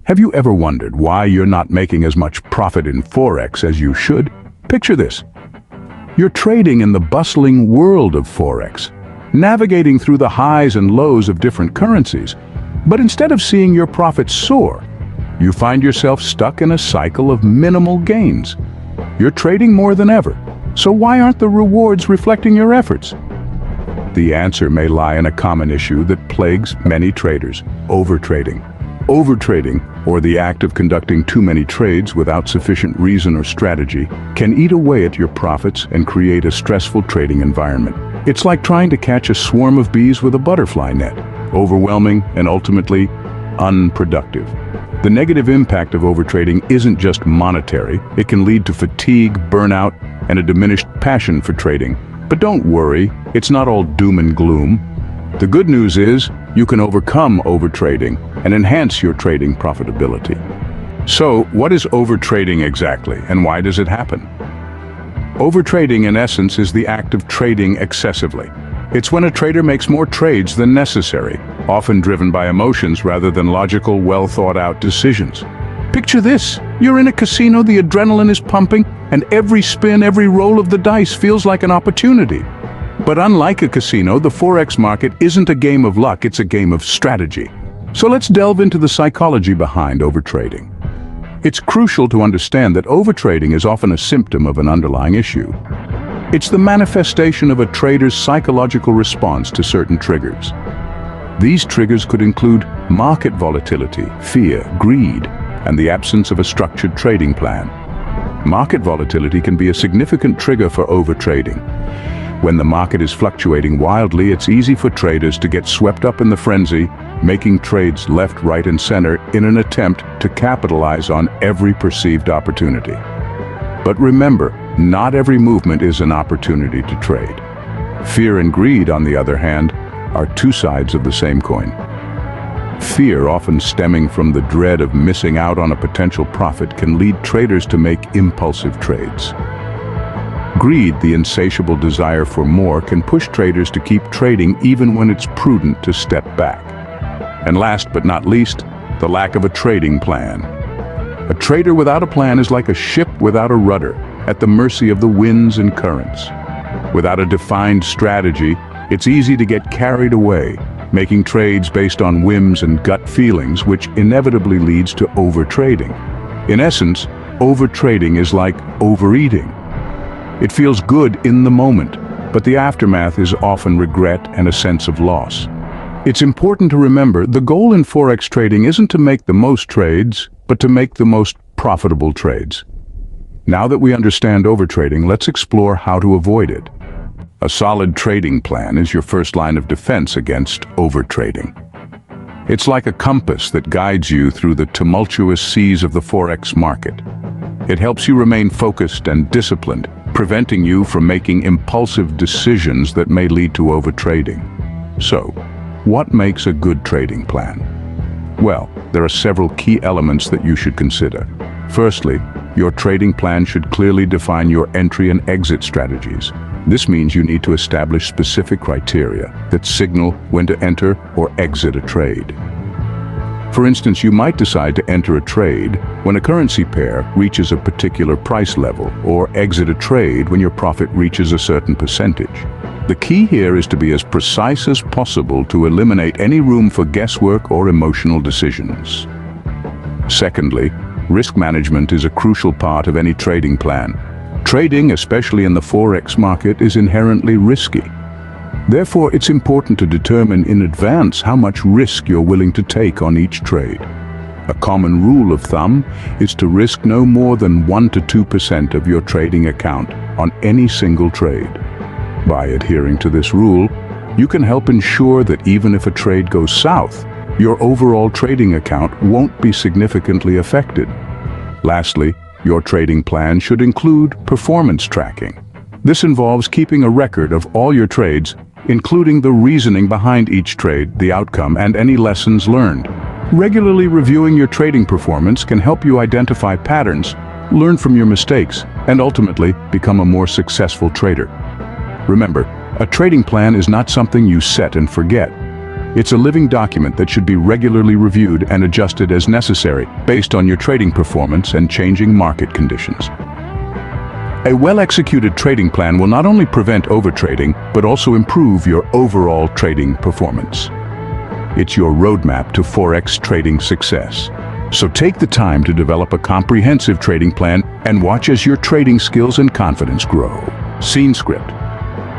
Have you ever wondered why you're not making as much profit in Forex as you should? Picture this. You're trading in the bustling world of Forex, navigating through the highs and lows of different currencies. But instead of seeing your profits soar, you find yourself stuck in a cycle of minimal gains. You're trading more than ever, so why aren't the rewards reflecting your efforts? The answer may lie in a common issue that plagues many traders: overtrading. Overtrading, or the act of conducting too many trades without sufficient reason or strategy, can eat away at your profits and create a stressful trading environment. It's like trying to catch a swarm of bees with a butterfly net, overwhelming and ultimately unproductive. The negative impact of overtrading isn't just monetary. It can lead to fatigue, burnout, and a diminished passion for trading. But don't worry, it's not all doom and gloom. The good news is, you can overcome overtrading and enhance your trading profitability. So, what is overtrading exactly, and why does it happen? Overtrading, in essence, is the act of trading excessively. It's when a trader makes more trades than necessary, often driven by emotions rather than logical, well-thought-out decisions. Picture this. You're in a casino, the adrenaline is pumping, and every spin, every roll of the dice feels like an opportunity. But unlike a casino, the Forex market isn't a game of luck, it's a game of strategy. So let's delve into the psychology behind overtrading. It's crucial to understand that overtrading is often a symptom of an underlying issue. It's the manifestation of a trader's psychological response to certain triggers. These triggers could include market volatility, fear, greed, and the absence of a structured trading plan. Market volatility can be a significant trigger for overtrading. When the market is fluctuating wildly, it's easy for traders to get swept up in the frenzy, making trades left, right, and center in an attempt to capitalize on every perceived opportunity. But remember, not every movement is an opportunity to trade. Fear and greed, on the other hand, are two sides of the same coin. Fear, often stemming from the dread of missing out on a potential profit, can lead traders to make impulsive trades. Greed, the insatiable desire for more, can push traders to keep trading even when it's prudent to step back. And last but not least, the lack of a trading plan. A trader without a plan is like a ship without a rudder, at the mercy of the winds and currents. Without a defined strategy, it's easy to get carried away, making trades based on whims and gut feelings, which inevitably leads to overtrading. In essence, overtrading is like overeating. It feels good in the moment, but the aftermath is often regret and a sense of loss. It's important to remember the goal in Forex trading isn't to make the most trades, but to make the most profitable trades. Now that we understand overtrading, let's explore how to avoid it. A solid trading plan is your first line of defense against overtrading. It's like a compass that guides you through the tumultuous seas of the Forex market. It helps you remain focused and disciplined, preventing you from making impulsive decisions that may lead to overtrading. So, what makes a good trading plan? Well, there are several key elements that you should consider. Firstly, your trading plan should clearly define your entry and exit strategies. This means you need to establish specific criteria that signal when to enter or exit a trade. For instance, you might decide to enter a trade when a currency pair reaches a particular price level, or exit a trade when your profit reaches a certain percentage. The key here is to be as precise as possible to eliminate any room for guesswork or emotional decisions. Secondly, risk management is a crucial part of any trading plan. Trading, especially in the Forex market, is inherently risky. Therefore, it's important to determine in advance how much risk you're willing to take on each trade. A common rule of thumb is to risk no more than 1 to 2% of your trading account on any single trade. By adhering to this rule, you can help ensure that even if a trade goes south, your overall trading account won't be significantly affected. Lastly, your trading plan should include performance tracking. This involves keeping a record of all your trades, including the reasoning behind each trade, the outcome, and any lessons learned. Regularly reviewing your trading performance can help you identify patterns, learn from your mistakes, and ultimately become a more successful trader. Remember, a trading plan is not something you set and forget. It's a living document that should be regularly reviewed and adjusted as necessary based on your trading performance and changing market conditions. A well-executed trading plan will not only prevent overtrading, but also improve your overall trading performance. It's your roadmap to Forex trading success. So take the time to develop a comprehensive trading plan and watch as your trading skills and confidence grow. Scene script.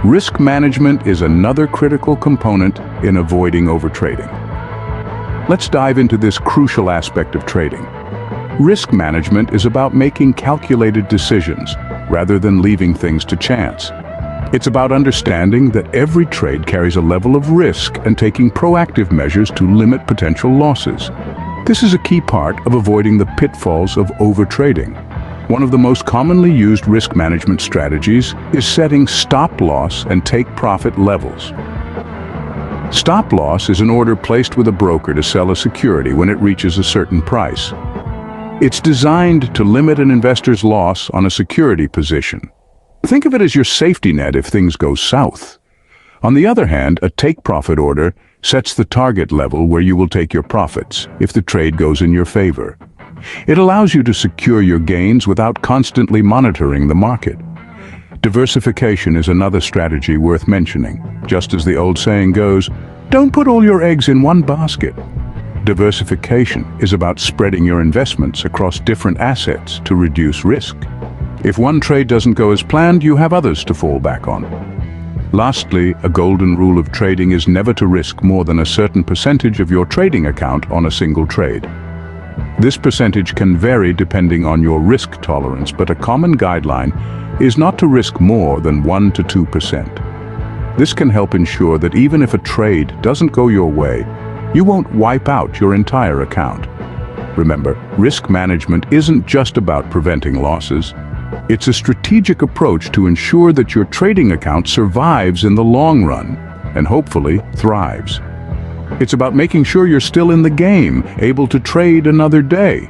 Risk management is another critical component in avoiding overtrading. Let's dive into this crucial aspect of trading. Risk management is about making calculated decisions rather than leaving things to chance. It's about understanding that every trade carries a level of risk and taking proactive measures to limit potential losses. This is a key part of avoiding the pitfalls of overtrading. One of the most commonly used risk management strategies is setting stop-loss and take-profit levels. Stop-loss is an order placed with a broker to sell a security when it reaches a certain price. It's designed to limit an investor's loss on a security position. Think of it as your safety net if things go south. On the other hand, a take-profit order sets the target level where you will take your profits if the trade goes in your favor. It allows you to secure your gains without constantly monitoring the market. Diversification is another strategy worth mentioning. Just as the old saying goes, don't put all your eggs in one basket. Diversification is about spreading your investments across different assets to reduce risk. If one trade doesn't go as planned, you have others to fall back on. Lastly, a golden rule of trading is never to risk more than a certain percentage of your trading account on a single trade. This percentage can vary depending on your risk tolerance, but a common guideline is not to risk more than 1 to 2%. This can help ensure that even if a trade doesn't go your way, you won't wipe out your entire account. Remember, risk management isn't just about preventing losses. It's a strategic approach to ensure that your trading account survives in the long run and hopefully thrives. It's about making sure you're still in the game, able to trade another day.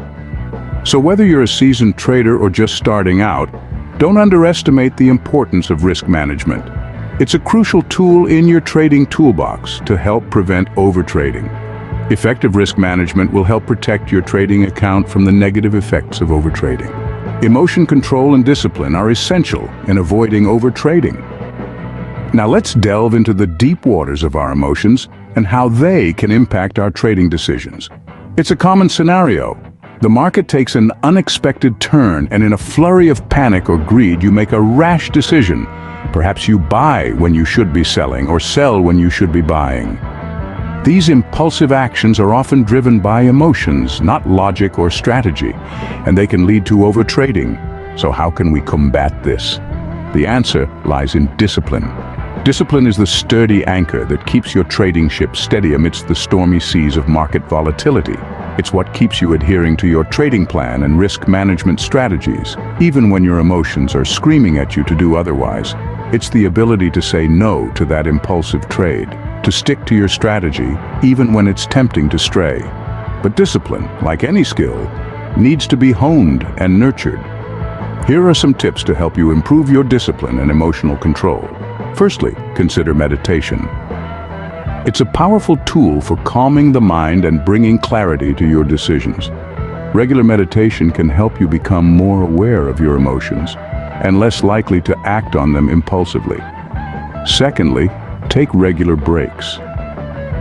So whether you're a seasoned trader or just starting out, don't underestimate the importance of risk management. It's a crucial tool in your trading toolbox to help prevent overtrading. Effective risk management will help protect your trading account from the negative effects of overtrading. Emotion control and discipline are essential in avoiding overtrading. Now let's delve into the deep waters of our emotions and how they can impact our trading decisions. It's a common scenario. The market takes an unexpected turn, and in a flurry of panic or greed, you make a rash decision. Perhaps you buy when you should be selling or sell when you should be buying. These impulsive actions are often driven by emotions, not logic or strategy, and they can lead to overtrading. So how can we combat this? The answer lies in discipline. Discipline is the sturdy anchor that keeps your trading ship steady amidst the stormy seas of market volatility. It's what keeps you adhering to your trading plan and risk management strategies, even when your emotions are screaming at you to do otherwise. It's the ability to say no to that impulsive trade, to stick to your strategy, even when it's tempting to stray. But discipline, like any skill, needs to be honed and nurtured. Here are some tips to help you improve your discipline and emotional control. Firstly, consider meditation. It's a powerful tool for calming the mind and bringing clarity to your decisions. Regular meditation can help you become more aware of your emotions and less likely to act on them impulsively. Secondly, take regular breaks.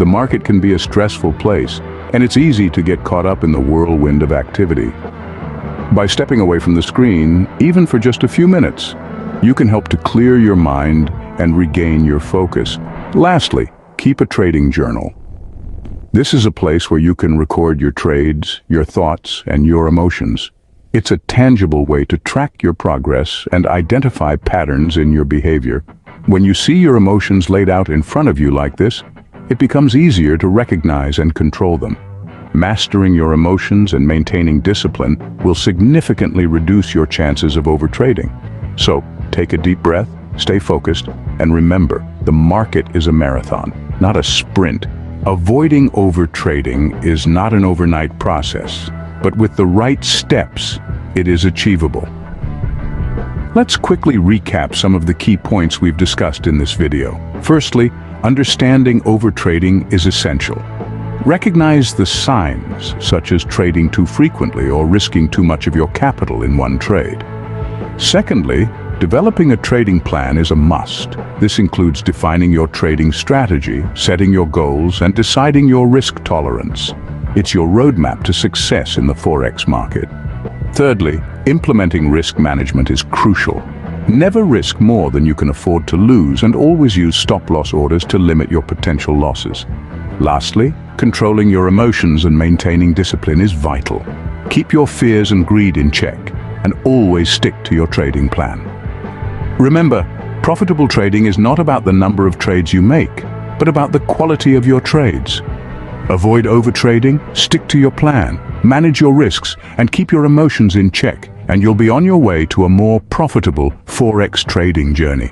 The market can be a stressful place, and it's easy to get caught up in the whirlwind of activity. By stepping away from the screen, even for just a few minutes, you can help to clear your mind and regain your focus. Lastly, keep a trading journal. This is a place where you can record your trades, your thoughts, and your emotions. It's a tangible way to track your progress and identify patterns in your behavior. When you see your emotions laid out in front of you like this, it becomes easier to recognize and control them. Mastering your emotions and maintaining discipline will significantly reduce your chances of overtrading. So, take a deep breath, stay focused, and remember, the market is a marathon, not a sprint. Avoiding overtrading is not an overnight process, but with the right steps, it is achievable. Let's quickly recap some of the key points we've discussed in this video. Firstly, Understanding overtrading is essential. Recognize the signs, such as trading too frequently or risking too much of your capital in one trade. Secondly, developing a trading plan is a must. This includes defining your trading strategy, setting your goals, and deciding your risk tolerance. It's your roadmap to success in the Forex market. Thirdly, implementing risk management is crucial. Never risk more than you can afford to lose, and always use stop-loss orders to limit your potential losses. Lastly, controlling your emotions and maintaining discipline is vital. Keep your fears and greed in check, and always stick to your trading plan. Remember, profitable trading is not about the number of trades you make, but about the quality of your trades. Avoid overtrading, stick to your plan, manage your risks, and keep your emotions in check, and you'll be on your way to a more profitable Forex trading journey.